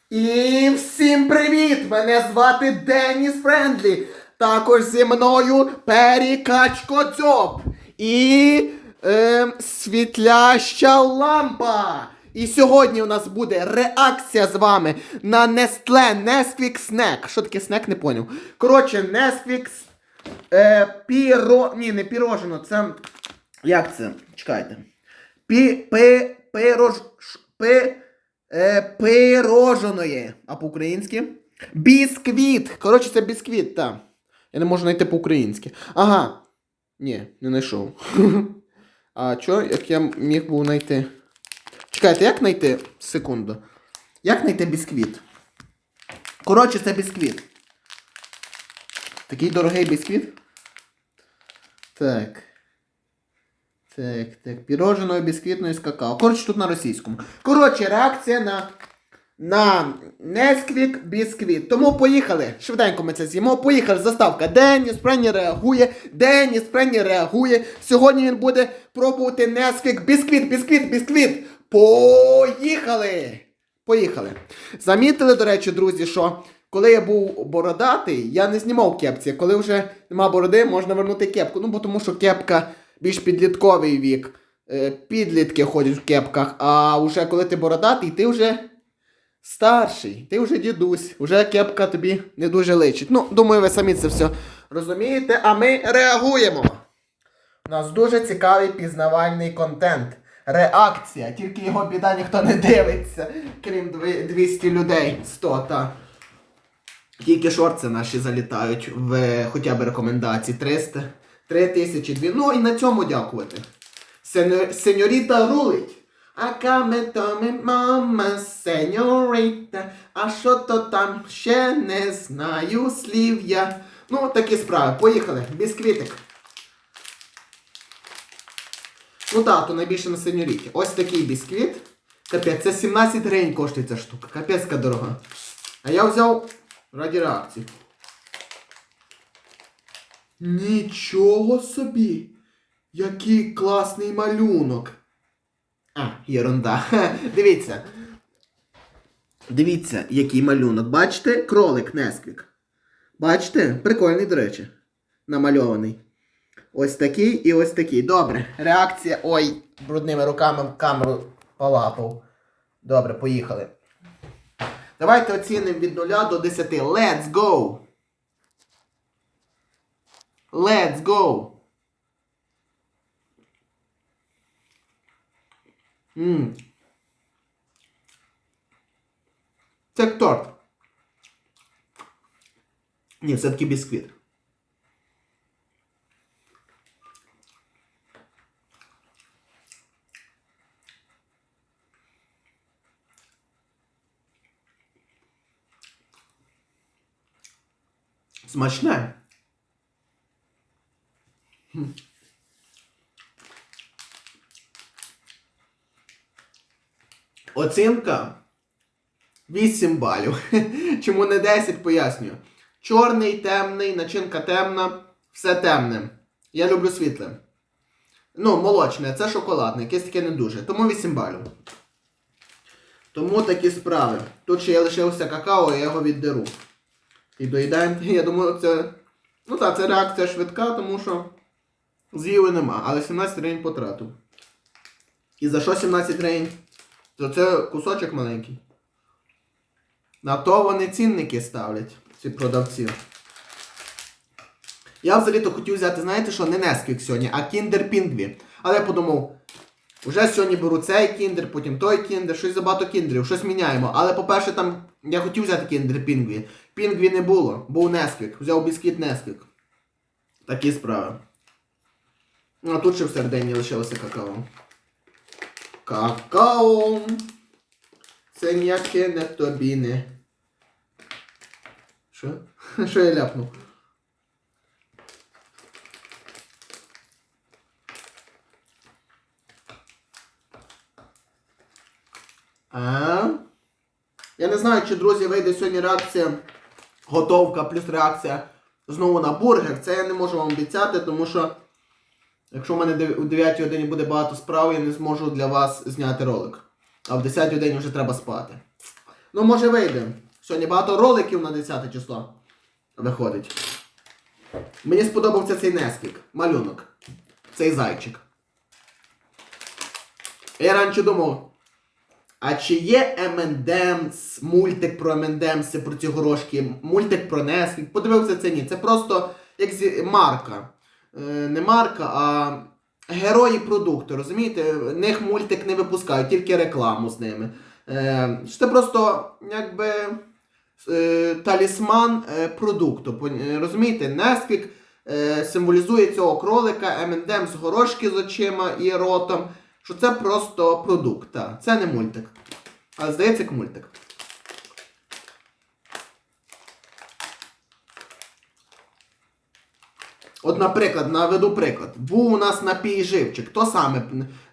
І всім привіт! Мене звати Деніс Френдлі. Також зі мною Перікачко-дзьоб. І світляща лампа. І сьогодні у нас буде реакція з вами на Nestlé Nesquik Snack. Що таке снек, не поняв. Коротше, Nesquik Ні, не пірожено, це... Як це? Чекайте. Пироженої. А по-українськи? Бісквіт. Коротше, це бісквіт, так. Я не можу знайти по-українськи. Ага. Ні, не знайшов. А що, як я міг був знайти? Чекайте, як знайти? Секунду. Як знайти бісквіт? Коротше, це бісквіт. Такий дорогий бісквіт. Так. Так. Піроженою, бісквітною з какао. Коротше, тут на російському. Коротше, реакція на Nesquik бісквіт. Тому поїхали. Швиденько ми це з'їмо. Поїхали. Заставка. Деніс Френдлі реагує. Деніс Френдлі реагує. Сьогодні він буде пробувати Nesquik бісквіт. Поїхали. Поїхали. Замітили, до речі, друзі, що коли я був бородатий, я не знімав кепці. Коли вже нема бороди, можна вернути кепку. Ну, бо тому що кепка більш підлітковий вік. Підлітки ходять в кепках. А вже коли ти бородатий, ти вже старший. Ти вже дідусь. Вже кепка тобі не дуже личить. Ну, думаю, ви самі це все розумієте. А ми реагуємо. У нас дуже цікавий пізнавальний контент. Реакція. Тільки його біда ніхто не дивиться. Крім 200 людей. 100, та. Тільки шорти наші залітають в хоча б рекомендації. 300. 3002. Ну і на цьому дякувати. Сеньоріта рулить. А каметоме мама, сеньоріта. А що то там ще не знаю слів я. Ну, такі справи. Поїхали. Бісквітик. Ну так, то найбільше на сеньоріті. Ось такий бісквіт. Капець, це 17 гривень коштує ця штука. Капецька дорога. А я взяв раді реакції. Нічого собі! Який класний малюнок! А, єрунда. Дивіться. Дивіться, який малюнок. Бачите? Кролик Nesquik. Бачите? Прикольний, до речі. Намальований. Ось такий і ось такий. Добре. Реакція. Ой, брудними руками в камеру полапав. Добре, поїхали. Давайте оцінимо від 0 до 10. Let's go! Let's go! Це як торт. Ні, це такий бісквіт. Смачне. Оцінка 8 балів. Чому не 10, пояснюю. Чорний, темний, начинка темна, все темне. Я люблю світле. Ну, молочне, це шоколадне, якесь таке не дуже. Тому 8 балів. Тому такі справи. Тут ще я лишився какао, я його віддеру. І доїдаємо. Я думаю, це... Ну так, це реакція швидка, тому що з'їли нема. Але 17 гривень потратив. І за що 17 гривень? То це кусочок маленький. На то вони цінники ставлять, ці продавці. Я взагалі-то хотів взяти, знаєте що, не Nesquik сьогодні, а Kinder Pingvi. Але я подумав, вже сьогодні беру цей кіндер, потім той кіндер, щось забагато кіндерів, щось міняємо. Але, по-перше, там, я хотів взяти Kinder Pingvi. Pingvi не було, був Nesquik. Взяв бісквіт Nesquik. Такі справи. Ну, а тут ще в середині лишилося какао. Какао! Це ніяке не тобі не. Що? Що я ляпнув? Я не знаю, чи, друзі, вийде сьогодні реакція готовка плюс реакція знову на бургер. Це я не можу вам обіцяти, тому що якщо в мене у 9 годині буде багато справ, я не зможу для вас зняти ролик. А в 10 годині вже треба спати. Ну, може вийде. Сьогодні багато роликів на 10 число виходить. Мені сподобався цей Несквік, малюнок. Цей зайчик. Я раніше думав, а чи є M&M's, мультик про M&M's, про ці горошки, мультик про Несквік? Подивився, це ні. Це просто як марка. Не марка, а герої продукту, розумієте? В них мультик не випускають, тільки рекламу з ними. Це просто, якби, талісман продукту. Розумієте? Несквік символізує цього кролика, M&M's горошки з очима і ротом. Що це просто продукт, так. Це не мультик. Але здається, як мультик. От, наприклад, наведу приклад. Був у нас напій живчик. То саме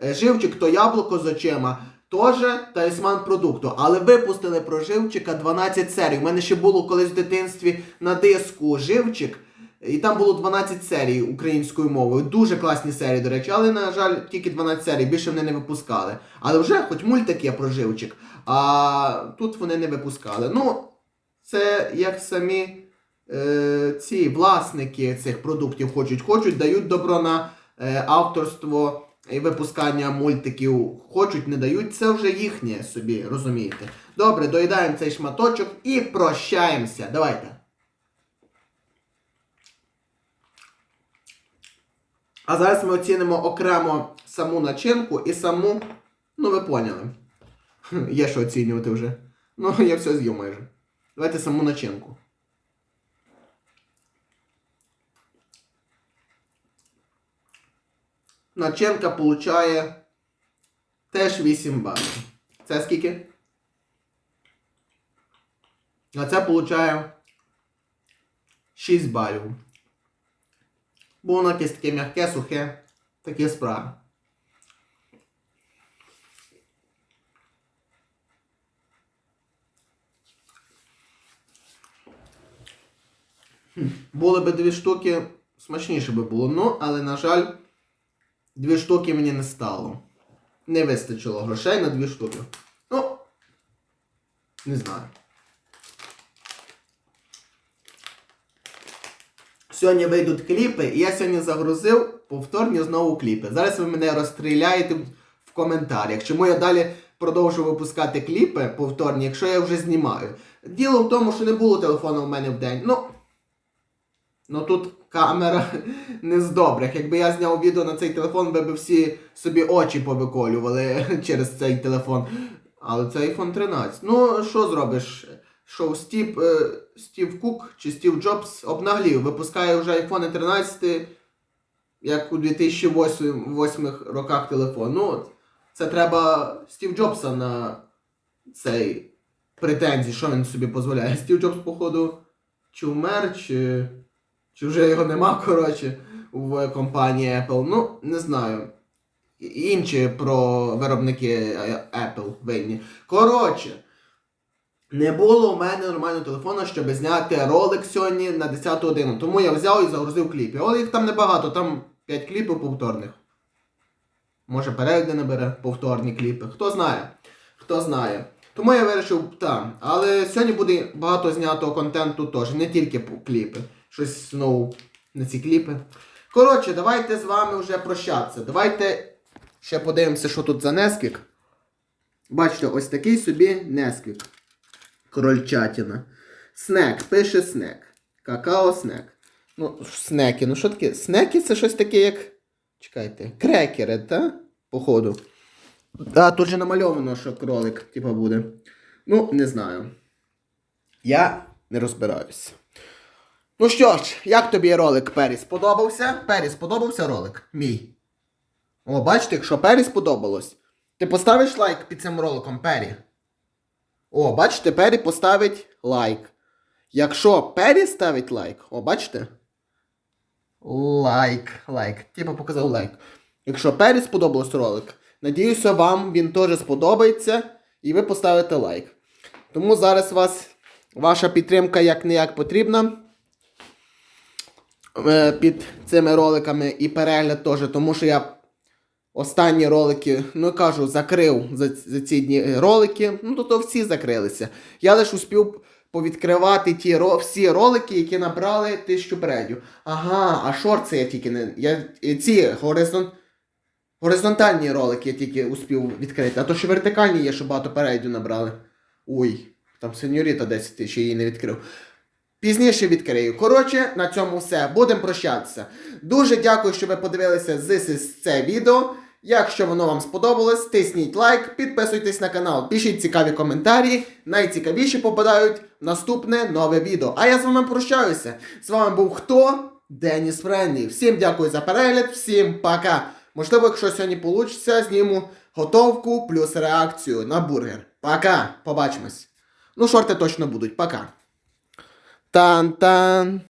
живчик, то яблуко з очима. Теж талісман продукту. Але випустили про живчика 12 серій. У мене ще було колись в дитинстві на диску живчик. І там було 12 серій українською мовою. Дуже класні серії, до речі. Але, на жаль, тільки 12 серій. Більше вони не випускали. Але вже хоч мультик є про живчик. А тут вони не випускали. Ну, це як самі ці власники цих продуктів хочуть, дають добро на авторство і випускання мультиків. Хочуть, не дають. Це вже їхнє собі, розумієте. Добре, доїдаємо цей шматочок і прощаємося. Давайте. А зараз ми оцінимо окремо саму начинку і саму, ну ви поняли. Є що оцінювати вже. Ну, я все з'їв майже. Давайте саму начинку. Начинка получає теж 8 балів. Це скільки? А це получає 6 балів. Бо воно якесь таке м'яке, сухе, таке справи. Були б 2 штуки, смачніше би було. Ну, але, на жаль, 2 штуки мені не стало. Не вистачило грошей на 2 штуки. Ну, не знаю. Сьогодні вийдуть кліпи, і я сьогодні загрузив повторні знову кліпи. Зараз ви мене розстріляєте в коментарях, чому я далі продовжу випускати кліпи повторні, якщо я вже знімаю. Діло в тому, що не було телефону в мене в день. Ну тут камера не з добрих. Якби я зняв відео на цей телефон, ви б всі собі очі повиколювали через цей телефон. Але це iPhone 13. Ну, що зробиш? Що Стів Кук чи Стів Джобс обнаглів, випускає вже iPhone 13, як у 2008 роках телефон. Ну, це треба Стів Джобса на цей претензії, що він собі дозволяє. Стів Джобс, походу, чи вмер, чи вже його нема, коротше, в компанії Apple. Ну, не знаю. Інші про виробники Apple винні. Коротше. Не було у мене нормального телефону, щоб зняти ролик сьогодні на 10 годину. Тому я взяв і загрузив кліпи. Але їх там небагато, там 5 кліпів повторних. Може перегляди набере повторні кліпи. Хто знає. Хто знає. Тому я вирішив, так. Але сьогодні буде багато знятого контенту теж. Не тільки кліпи. Щось знову на ці кліпи. Коротше, давайте з вами вже прощатися. Давайте ще подивимося, що тут за Несквік. Бачите, ось такий собі Несквік. Крольчатина. Снек, пише снек. Какао снек. Ну, снеки, ну що таке? Снеки це щось таке, як... Чекайте, крекери, та? Походу. А, тут же намальовано, що кролик, типа, буде. Ну, не знаю. Я не розбираюсь. Ну що ж, як тобі ролик, Пері, сподобався? Пері, сподобався ролик? Мій. О, бачите, якщо Пері сподобалось, ти поставиш лайк під цим роликом, Пері? О, бачите, Пері поставить лайк. Якщо Пері ставить лайк, о, бачите? Лайк. Типа показав лайк. Якщо Пері сподобався ролик, надіюся, вам він теж сподобається і ви поставите лайк. Тому зараз ваша підтримка як-не-як потрібна під цими роликами і перегляд теж, тому що я останні ролики, ну кажу, закрив за ці дні ролики, ну то всі закрилися. Я лише успів повідкривати всі ролики, які набрали 1000 переглядів. Ага, а шорти я тільки не. Ці горизонтальні ролики я тільки успів відкрити, а то ще вертикальні є, що багато переглядів набрали. Ой, там сеньоріта 10 тисяч, я її не відкрив. Пізніше відкрию. Коротше, на цьому все. Будемо прощатися. Дуже дякую, що ви подивилися це відео. Якщо воно вам сподобалось, тисніть лайк, підписуйтесь на канал, пишіть цікаві коментарі. Найцікавіші попадають в наступне нове відео. А я з вами прощаюся. З вами був хто? Деніс Френдлі. Всім дякую за перегляд, всім пока. Можливо, якщо сьогодні вийде, зніму готовку плюс реакцію на бургер. Пока. Побачимось. Ну, шорти точно будуть. Пока. Тан-тан.